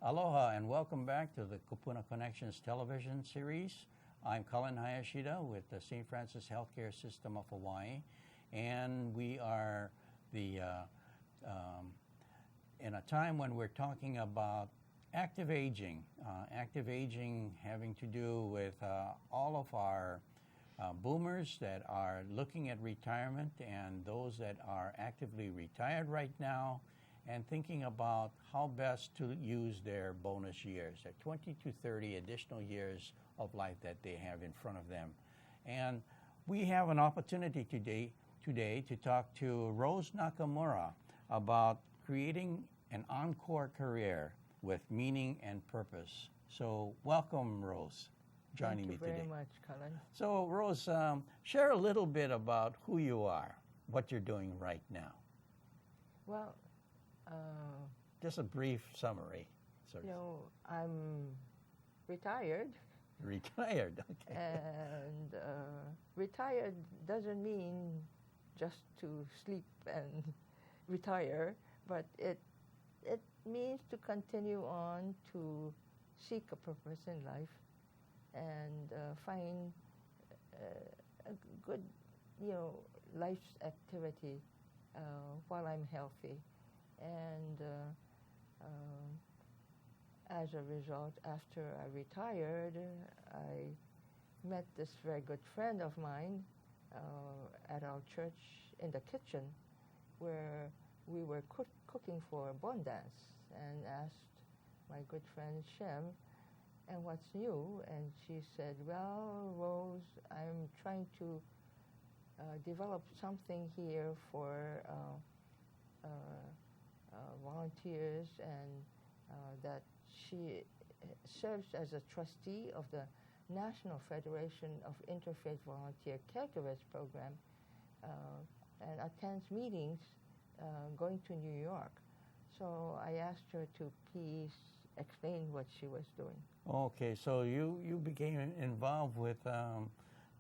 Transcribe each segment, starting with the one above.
Aloha and welcome back to the Kupuna Connections television series. I'm Cullen Hayashida with the St. Francis Healthcare System of Hawaii, and we are in a time when we're talking about active aging. Active aging having to do with all of our boomers that are looking at retirement and those that are actively retired right now, and thinking about how best to use their bonus years, their 20 to 30 additional years of life that they have in front of them. And we have an opportunity today to talk to Rose Nakamura about creating an Encore career with meaning and purpose. So welcome, Rose, joining me today. Thank you very much, Cullen. So Rose, share a little bit about who you are, what you're doing right now. Well, just a brief summary. I'm retired. Retired, okay. And retired doesn't mean just to sleep and retire, but it means to continue on to seek a purpose in life and find a good, life's activity while I'm healthy. And as a result, after I retired, I met this very good friend of mine at our church in the kitchen, where we were cooking for a bon dance, and asked my good friend Shem, and what's new? And she said, well, Rose, I'm trying to develop something here for volunteers, and that she serves as a trustee of the National Federation of Interfaith Volunteer Caregivers program and attends meetings going to New York. So I asked her to please explain what she was doing. Okay, so you became involved with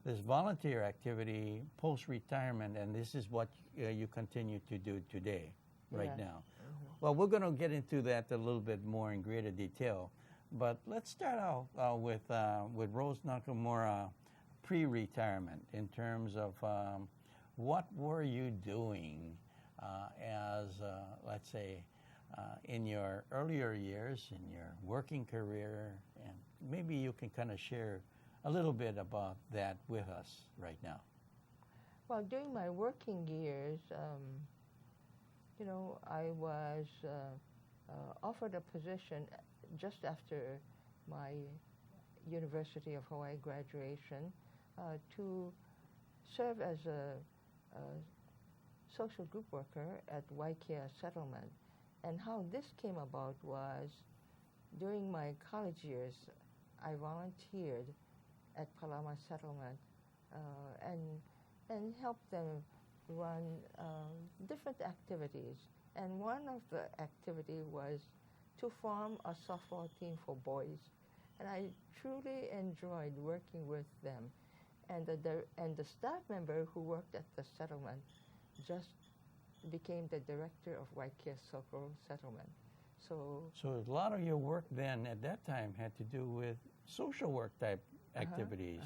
this volunteer activity post-retirement, and this is what you continue to do today, right now. Mm-hmm. Well, we're going to get into that a little bit more in greater detail, but let's start out with Rose Nakamura pre-retirement in terms of what were you doing as, let's say, in your earlier years, in your working career, and maybe you can kind of share a little bit about that with us right now. Well, during my working years, I was offered a position just after my University of Hawaii graduation to serve as a social group worker at Waikia Settlement. And how this came about was during my college years, I volunteered at Palama Settlement and helped them run different activities. And one of the activity was to form a softball team for boys. And I truly enjoyed working with them. And the staff member who worked at the settlement just became the director of Waikia Soccer Settlement. So a lot of your work then at that time had to do with social work type activities.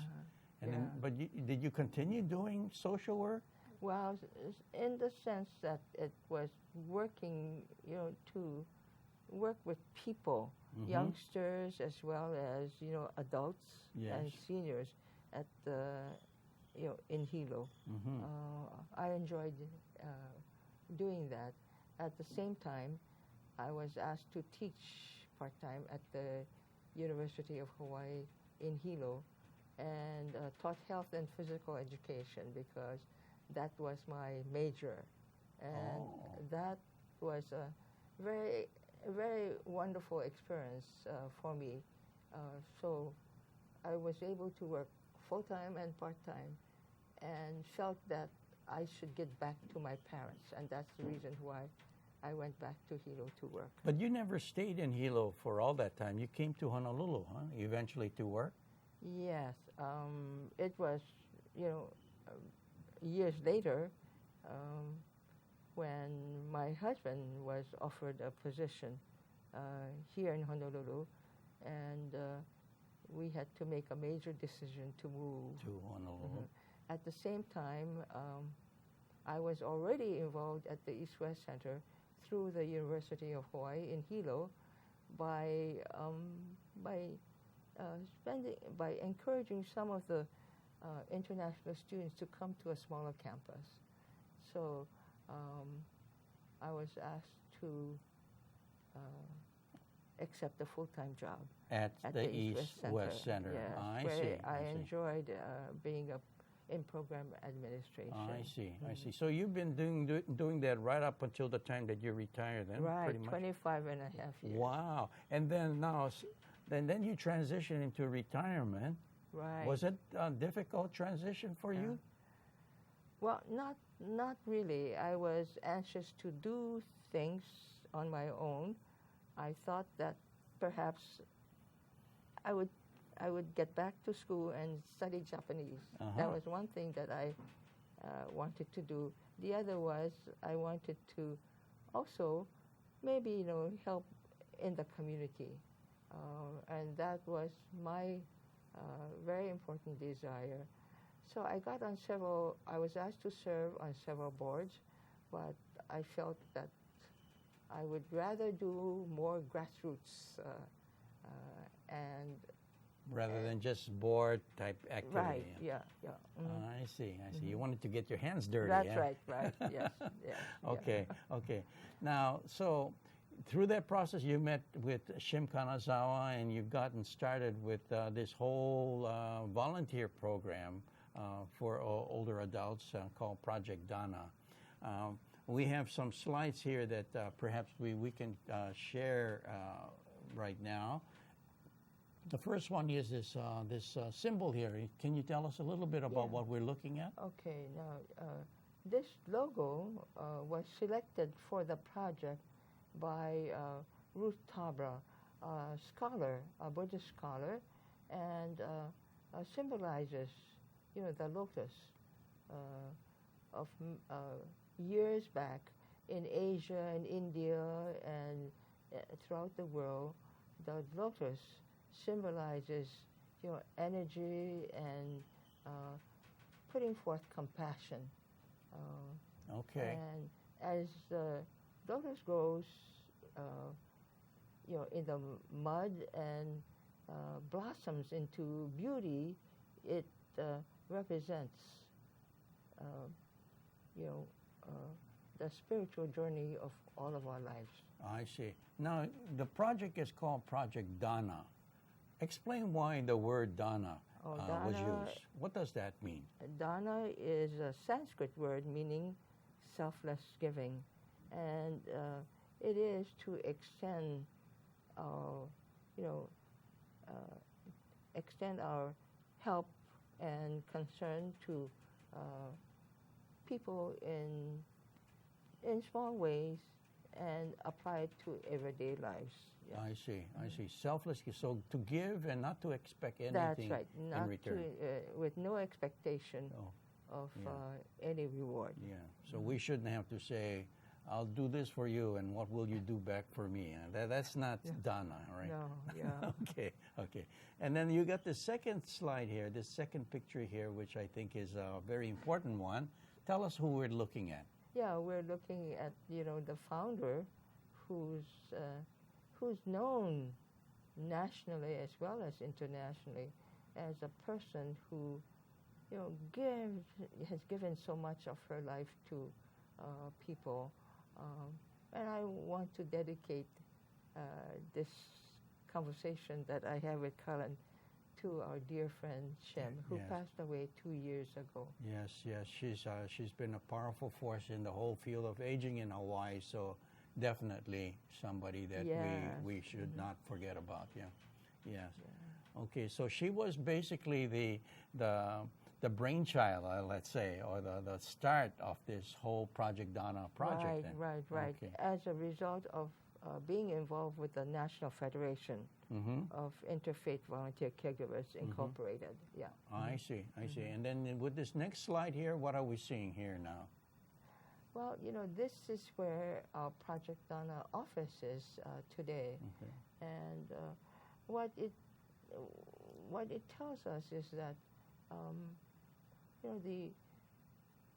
But did you continue doing social work? Well, in the sense that it was working, to work with people, youngsters as well as, adults and seniors at the, in Hilo. I enjoyed doing that. At the same time, I was asked to teach part-time at the University of Hawaii in Hilo, and taught health and physical education because that was my major. And that was a very wonderful experience for me. So I was able to work full-time and part-time, and felt that I should get back to my parents, and that's the reason why I went back to Hilo to work. But you never stayed in Hilo for all that time. You came to Honolulu, huh? Eventually to work? Yes. It was, years later, when my husband was offered a position here in Honolulu, and we had to make a major decision to move to Honolulu. At the same time, I was already involved at the East-West Center through the University of Hawaii in Hilo by encouraging some of the international students to come to a smaller campus. So I was asked to accept a full-time job at the East-West Center. Yes, I where see. I enjoyed being in program administration. I see. I see. So you've been doing that right up until the time that you retired, then? Right, pretty much? 25 and a half years. Wow. And then now, then you transition into retirement. Right. Was it a difficult transition for you? Well, not really. I was anxious to do things on my own. I thought that perhaps I would get back to school and study Japanese. That was one thing that I wanted to do. The other was I wanted to also maybe help in the community, and that was my very important desire. So I was asked to serve on several boards, but I felt that I would rather do more grassroots and rather than just board type activity. Right, yeah. I see. You wanted to get your hands dirty. That's right, yes. Okay. Now, so through that process, you met with Shim Kanazawa, and you've gotten started with this whole volunteer program for older adults called Project Dana. We have some slides here that perhaps we can share right now. The first one is this symbol here. Can you tell us a little bit about what we're looking at? Okay. Now, this logo was selected for the project by Ruth Tabra, a scholar, a Buddhist scholar, and symbolizes, the lotus of years back in Asia and India and throughout the world. The lotus symbolizes, energy and putting forth compassion. Okay. And as the lotus grows, in the mud and blossoms into beauty, it represents, the spiritual journey of all of our lives. I see. Now, the project is called Project Dana. Explain why the word Dana was used. What does that mean? Dana is a Sanskrit word meaning selfless giving, and it is to extend our help and concern to people in small ways and apply it to everyday lives. Yes. I see. Selfless, so to give and not to expect anything That's right. in return. With no expectation of any reward. Yeah. So we shouldn't have to say, I'll do this for you, and what will you do back for me? That's not Dana, right? No, yeah. Okay. And then you got the second slide here, this second picture here, which I think is a very important one. Tell us who we're looking at. Yeah, we're looking at, the founder who's known nationally as well as internationally as a person who, has given so much of her life to people. And I want to dedicate this conversation that I have with Cullen to our dear friend Shem, who passed away 2 years ago. Yes. She's been a powerful force in the whole field of aging in Hawaii. So definitely somebody that we should not forget about. Yes. Okay. So she was basically the brainchild, let's say, or the start of this whole Project Dana project. Right. Okay. As a result of being involved with the National Federation of Interfaith Volunteer Caregivers Incorporated. Yeah. I see. And then with this next slide here, what are we seeing here now? Well, this is where our Project Donna office is today, Okay. and what it what it tells us is that um,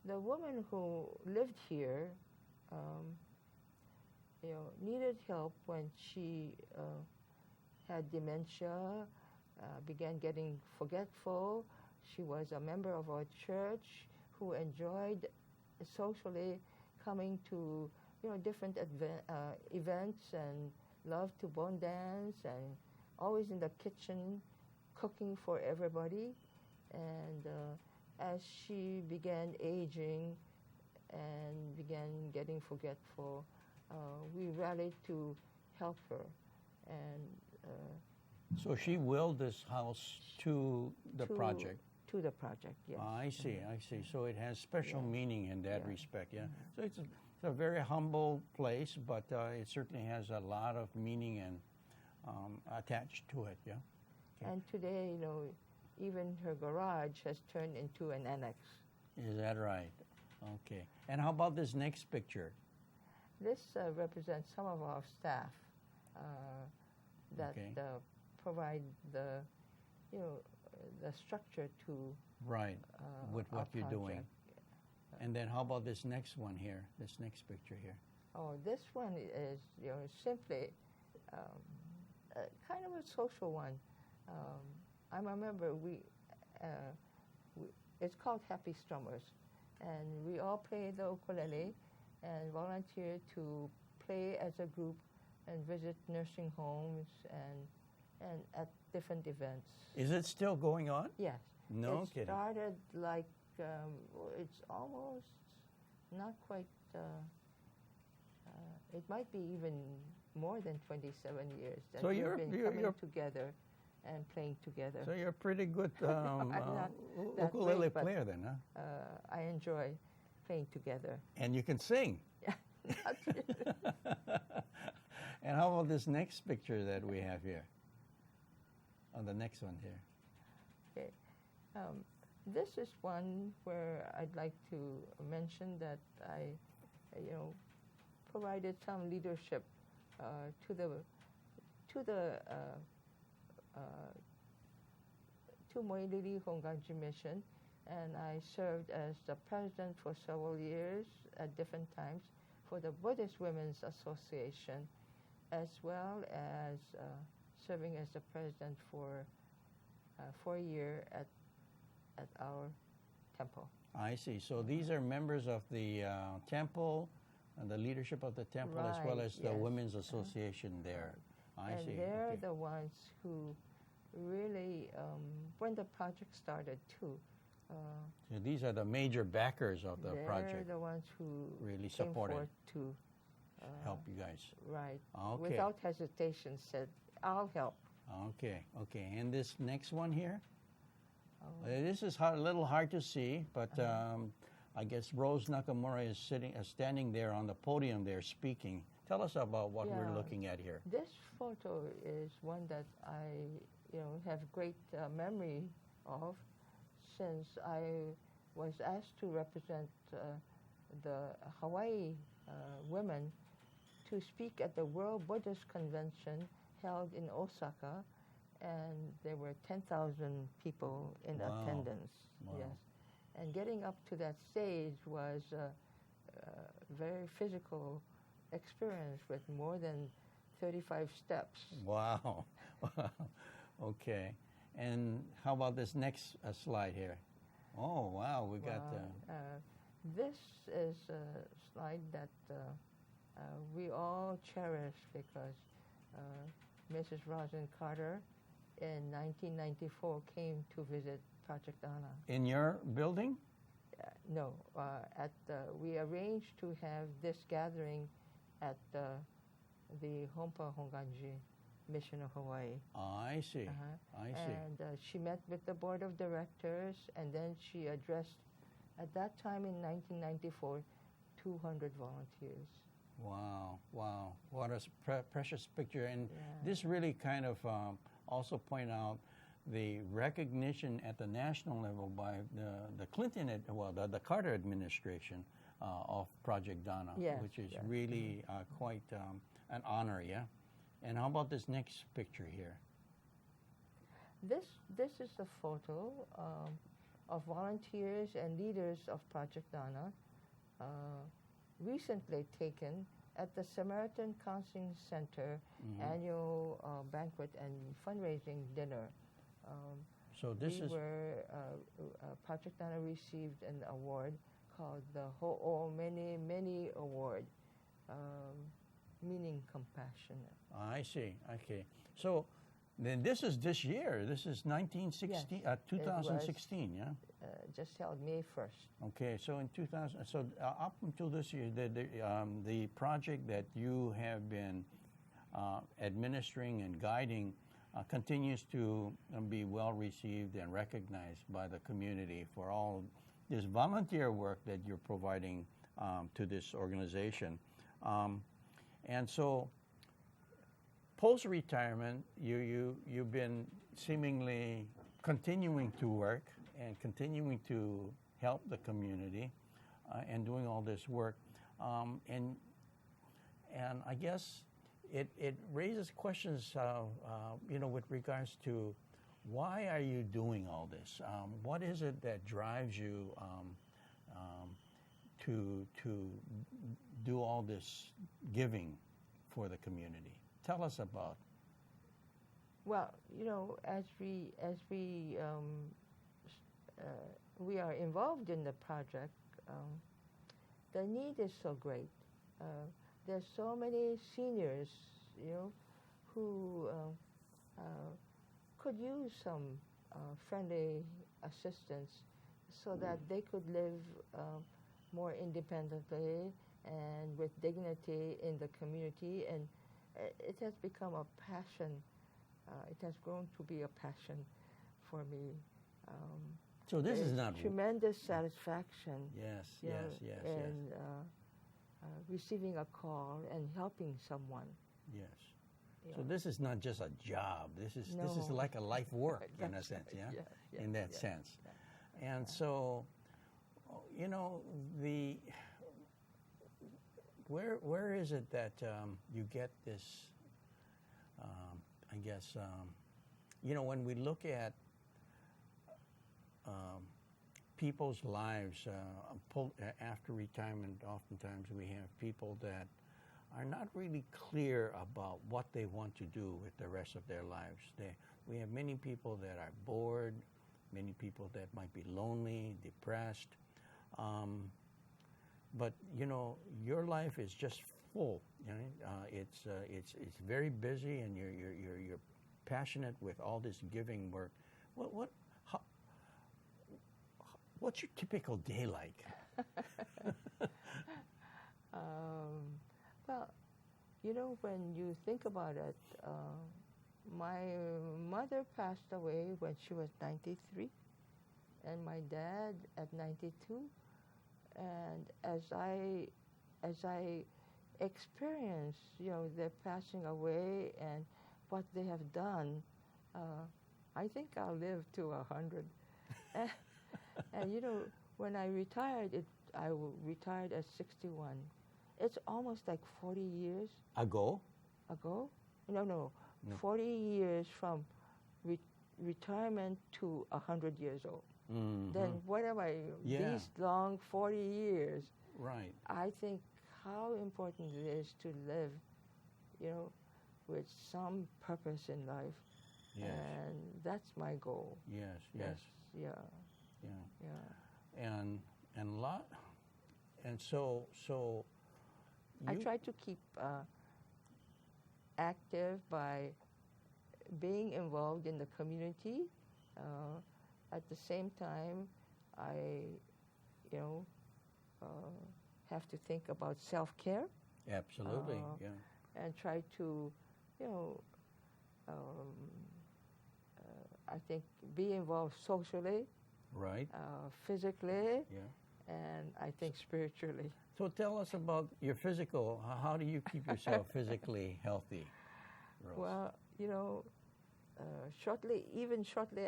the woman who lived here, um, needed help when she had dementia, began getting forgetful. She was a member of our church who enjoyed socially coming to different events and loved to bone dance and always in the kitchen cooking for everybody. And as she began aging and began getting forgetful, we rallied to help her. And so she willed this house to the project. To the project, yes. I see, I see. So it has special meaning in that respect, yeah. So it's a very humble place, but it certainly has a lot of meaning and attached to it, yeah. Okay. And today, even her garage has turned into an annex. Is that right? Okay. And how about this next picture? This represents some of our staff that provide the structure to with what you're project. doing. And then how about this next one here? This next picture here. Oh, this one is simply kind of a social one. I remember it's called Happy Strummers, and we all play the ukulele and volunteer to play as a group and visit nursing homes and at different events. Is it still going on? Yes. No it kidding. It started like, it's almost not quite, it might be even more than 27 years that so we've been coming you're together and playing together. So you're a pretty good ukulele player then, huh? I enjoy playing together. And you can sing. Not really. And how about this next picture that we have here? On the next one here. Okay. This is one where I'd like to mention that I, provided some leadership to Moilili Honganji Mission, and I served as the president for several years at different times for the Buddhist Women's Association, as well as serving as the president for a year at our temple. I see. So these are members of the temple and the leadership of the temple, as well as the Women's Association there. I see. And they're the ones who really, when the project started too. So these are the major backers of the project. They're the ones who really came supported forth to help you guys. Right. Okay. Without hesitation said, I'll help. Okay, okay. And this next one here? This is a little hard to see, but I guess Rose Nakamura is standing there on the podium there speaking. Tell us about what we're looking at here. This photo is one that I, have great memory of, since I was asked to represent the Hawaii women to speak at the World Buddhist Convention held in Osaka, and there were 10,000 people in attendance. Wow. Yes, and getting up to that stage was a very physical experience with more than 35 steps. Wow. Okay. And how about this next slide here? Oh, wow, we got... this is a slide that we all cherish because Mrs. Rosin Carter in 1994 came to visit Project Donna. In your building? No. We arranged to have this gathering at the Hompa Honganji Mission of Hawaii. I see. I see. And she met with the board of directors, and then she addressed, at that time in 1994, 200 volunteers. Wow, wow. What a precious picture. And this really kind of also point out the recognition at the national level by the Clinton, the Carter administration of Project Dana, Yes, which is yes. really quite an honor, yeah? And how about this next picture here? This is a photo of volunteers and leaders of Project Dana, recently taken at the Samaritan Counseling Center annual banquet and fundraising dinner. So this is Project Dana received an award called the Ho'o Many Many Award, meaning compassionate. I see. Okay. So then this is this year. This is 1916, Yes, 2016, yeah? Just held May 1st. Okay, so in 2000, so up until this year, the project that you have been administering and guiding continues to be well received and recognized by the community for all this volunteer work that you're providing to this organization. And so, post-retirement, you've been seemingly continuing to work and continuing to help the community and doing all this work. And I guess it raises questions, with regards to why are you doing all this? What is it that drives you to do all this giving for the community? Tell us about. Well, as we are involved in the project, the need is so great. There's so many seniors, who could use some friendly assistance so that they could live more independently and with dignity in the community. And it has become a passion. It has grown to be a passion for me. So this is not tremendous satisfaction. Yes. And receiving a call and helping someone. Yes. So this is not just a job. This is like a life work in a sense, yeah? In that sense. And so, where is it that you get this? I guess when we look at people's lives after retirement, oftentimes we have people that are not really clear about what they want to do with the rest of their lives. We have many people that are bored, many people that might be lonely, depressed. But your life is just full. It's very busy, and you're passionate with all this giving work. What's your typical day like? Well, when you think about it, my mother passed away when she was 93, and my dad at 92. And as I experience, their passing away and what they have done, I think I'll live to 100. And when I retired, I retired at 61. It's almost like 40 years ago. No. 40 years from retirement to 100 years old. Mm-hmm. Then what am I? Yeah. These long 40 years. Right. I think how important it is to live, with some purpose in life. Yes. And that's my goal. Yes. Yeah. And so I try to keep active by being involved in the community. At the same time, I, have to think about self-care. Absolutely, And try to, I think, be involved socially. Right. Physically. Yeah. And I think spiritually. So tell us about your physical. How do you keep yourself physically healthy, Rose? Well, shortly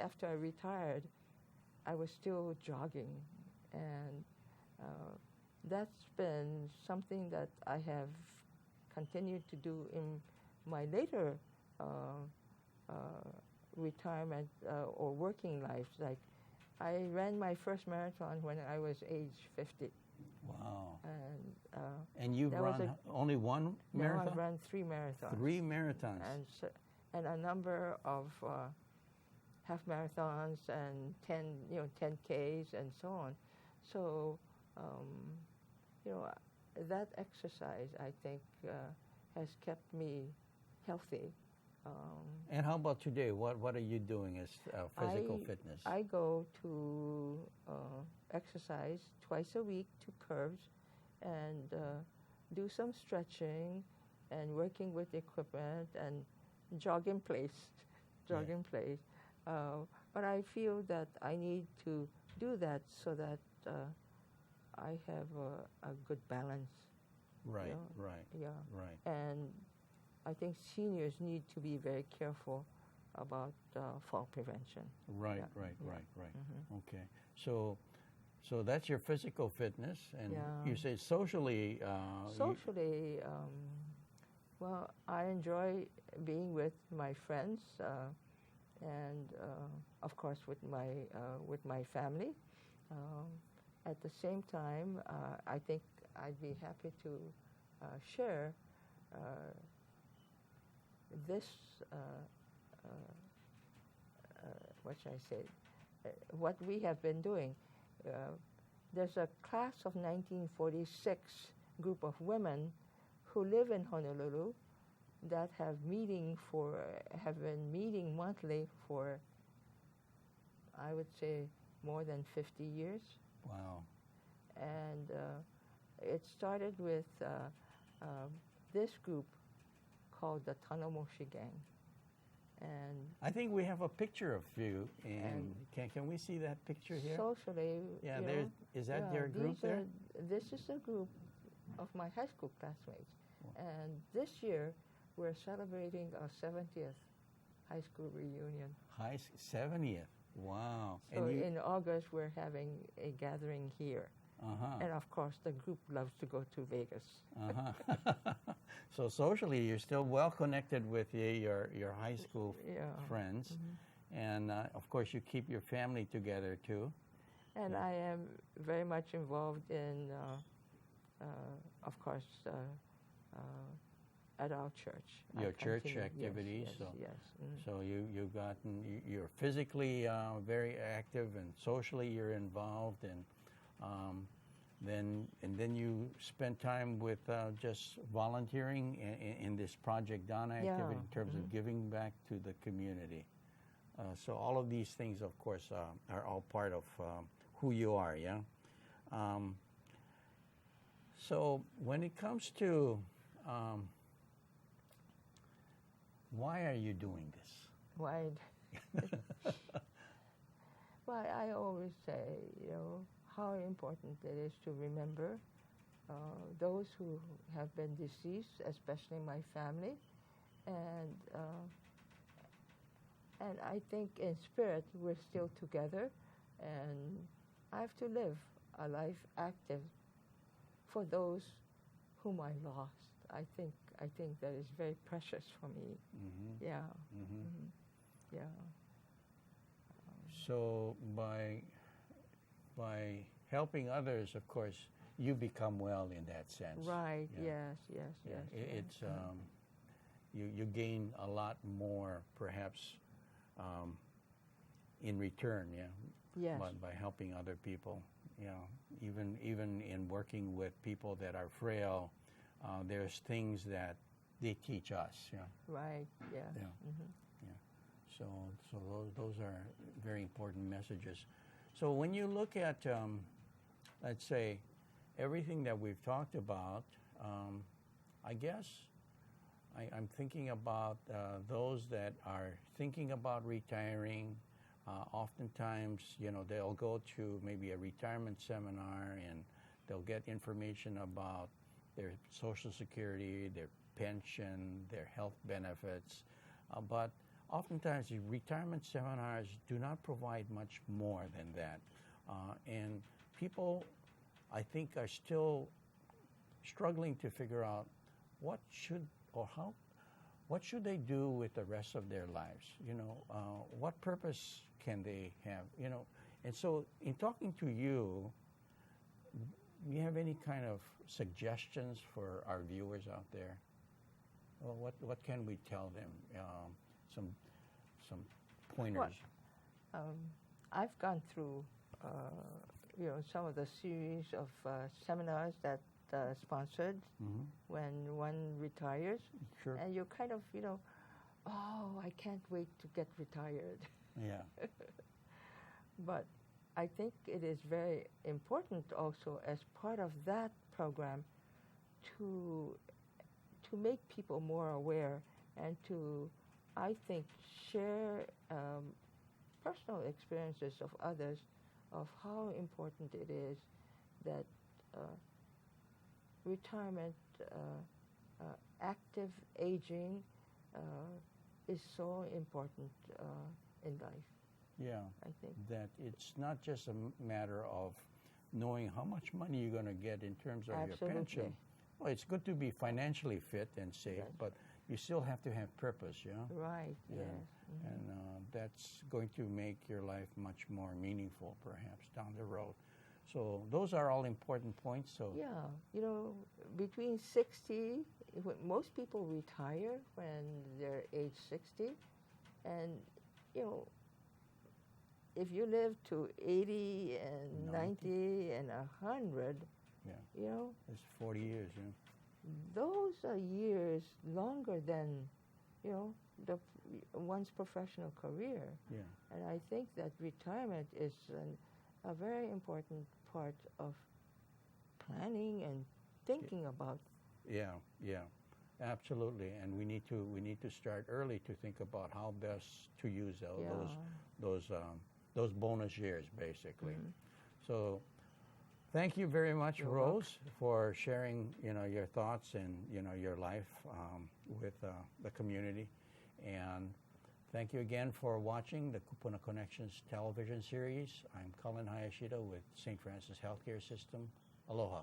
after I retired, I was still jogging, and that's been something that I have continued to do in my later uh, uh, retirement or working life. Like I ran my first marathon when I was age 50. Wow. And you've run only one marathon? No, I've run 3 marathons. 3 marathons. And a number of half marathons and 10Ks and so on. So, that exercise, I think, has kept me healthy. And how about today? What are you doing as physical fitness? I go to exercise twice a week to curves and do some stretching and working with equipment and jog in place. But I feel that I need to do that so that I have a good balance. Right, Yeah. right. And I think seniors need to be very careful about fall prevention. Right. Mm-hmm. Okay. So that's your physical fitness, and you say socially. Socially, well, I enjoy being with my friends, and of course with my family. At the same time, I think I'd be happy to share this. What should I say? What we have been doing. There's a class of 1946 group of women who live in Honolulu that have been meeting monthly for, I would say, more than 50 years. Wow. And it started with this group called the Tanamoshi Gang. And I think we have a picture of you. Can we see that picture here? Socially, yeah. Is that their group there? This is a group of my high school classmates. Wow. And this year, we're celebrating our 70th high school reunion. 70th. Wow. So in August, we're having a gathering here. Uh-huh. And of course, the group loves to go to Vegas. Uh-huh. So socially, you're still well connected with your high school friends. Mm-hmm. And of course, you keep your family together too. And I am very much involved in, of course, at our church. Your church activities. Yes. Mm-hmm. So you're physically very active, and socially you're involved, and then you spend time with just volunteering in this Project Donna activity in terms of giving back to the community. So all of these things, of course, are all part of who you are. Yeah. So when it comes to why are you doing this? Why? Well, I always say, how important it is to remember those who have been deceased, especially my family, and I think in spirit we're still together, and I have to live a life active for those whom I lost. I think that is very precious for me. Mm-hmm. Yeah. Mm-hmm. Mm-hmm. Yeah. So by helping others, of course, you become well in that sense. Right. Yeah. Yes. It's you gain a lot more, perhaps, in return. Yeah. Yes. By helping other people. Even in working with people that are frail, there's things that they teach us. Yeah. Right. Yeah. Yeah. Mm-hmm. So those are very important messages. So when you look at, let's say, everything that we've talked about, I guess I'm thinking about those that are thinking about retiring. Oftentimes, they'll go to maybe a retirement seminar and they'll get information about their Social Security, their pension, their health benefits, but oftentimes, the retirement seminars do not provide much more than that. And people I think are still struggling to figure out what should they do with the rest of their lives. What purpose can they have? And so in talking to you, do you have any kind of suggestions for our viewers out there? Well, what can we tell them? Some pointers. I've gone through, some of the series of seminars that sponsored when one retires. Sure. And you're kind of, oh, I can't wait to get retired. Yeah. But I think it is very important also as part of that program to make people more aware and to, I think, share personal experiences of others of how important it is that retirement, active aging is so important in life. Yeah, I think that it's not just a matter of knowing how much money you're going to get in terms of your pension. Well, it's good to be financially fit and safe, but you still have to have purpose, Right, yes. And that's going to make your life much more meaningful, perhaps, down the road. So those are all important points. So yeah, between 60, most people retire when they're age 60, and if you live to 80 and 90 and 100, it's 40 years. Those are years longer than one's professional career. Yeah. And I think that retirement is a very important part of planning and thinking about. Yeah, absolutely. And we need to start early to think about how best to use those bonus years, basically. So, thank you very much, Rose, for sharing your thoughts and your life with the community. And thank you again for watching the Kupuna Connections television series. I'm Colin Hayashida with St. Francis Healthcare System. Aloha.